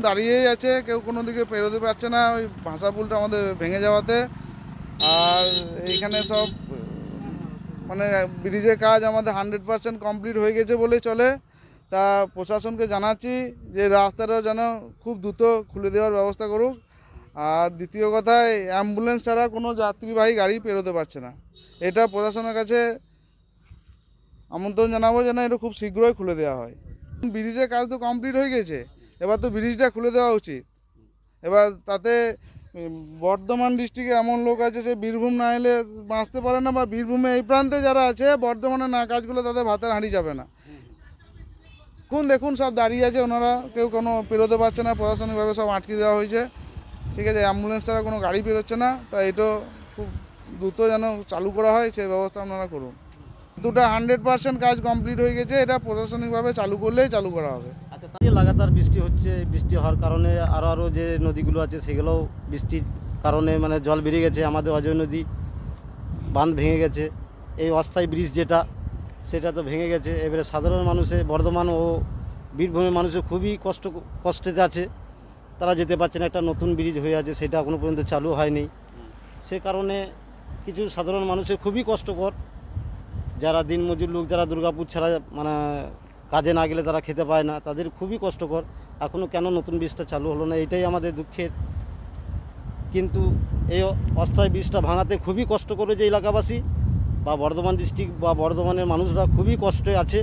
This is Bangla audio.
দাঁড়িয়েই আছে, কেউ কোনো দিকে পেরোতে পারছে না ওই ভাষা পুলটা আমাদের ভেঙে যাওয়াতে। আর এইখানে সব মানে ব্রিজের কাজ আমাদের 100% কমপ্লিট হয়ে গেছে বলে চলে। তা প্রশাসনকে জানাচ্ছি যে রাস্তাটা যেন খুব দ্রুত খুলে দেওয়ার ব্যবস্থা করুক। আর দ্বিতীয় কথায় অ্যাম্বুলেন্স ছাড়া কোনো যাত্রীবাহী গাড়ি পেরোতে পারছে না। এটা প্রশাসনের কাছে আমন্ত্রণ জানাবো যেন এটা খুব শীঘ্রই খুলে দেওয়া হয়। ব্রিজের কাজ তো কমপ্লিট হয়ে গেছে, এবার তো ব্রিজটা খুলে দেওয়া উচিত। এবার তাতে বর্ধমান ডিস্ট্রিক্টে এমন লোক আছে সে বীরভূম না এলে বাঁচতে পারে না, বা বীরভূমে এই প্রান্তে যারা আছে বর্ধমানে না কাজগুলো তাদের ভাতের হাঁড়ি যাবে না। দেখুন সব দাঁড়িয়ে আছে, ওনারা কেউ কোনো পেরোতে পারছে না, প্রশাসনিকভাবে সব আটকে দেওয়া হয়েছে। ঠিক আছে, অ্যাম্বুলেন্স ছাড়া কোনো গাড়ি বেরোচ্ছে না। তাই এটা খুব দ্রুত যেন চালু করা হয় সেই ব্যবস্থা আপনারা করুন। 100% কাজ কমপ্লিট হয়ে গেছে, এটা প্রশাসনিকভাবে চালু করলেই চালু করা হবে। আচ্ছা, লাগাতার বৃষ্টি হচ্ছে, বৃষ্টি হওয়ার কারণে আরও যে নদীগুলো আছে সেগুলোও বৃষ্টির কারণে মানে জল বেরিয়ে গেছে। আমাদের অজয় নদী বাঁধ ভেঙে গেছে, এই অস্থায়ী ব্রিজ যেটা সেটা তো ভেঙে গেছে। এবারে সাধারণ মানুষে বর্ধমান ও বীরভূমের মানুষের খুবই কষ্টেতে আছে, তারা যেতে পারছে না। একটা নতুন ব্রিজ হয়ে আছে, সেটা এখনও পর্যন্ত চালু হয়নি। সে কারণে কিছু সাধারণ মানুষের খুবই কষ্টকর। যারা দিনমজুর লোক, যারা দুর্গাপুর ছাড়া মানে কাজে না গেলে তারা খেতে পায় না, তাদের খুবই কষ্টকর। এখনও কেন নতুন ব্রিজটা চালু হলো না, এটাই আমাদের দুঃখের। কিন্তু এই অস্থায়ী ব্রিজটা ভাঙাতে খুবই কষ্ট করেছে এলাকাবাসী বা বর্ধমান ডিস্ট্রিক্ট বা বর্ধমানের মানুষরা খুবই কষ্টে আছে।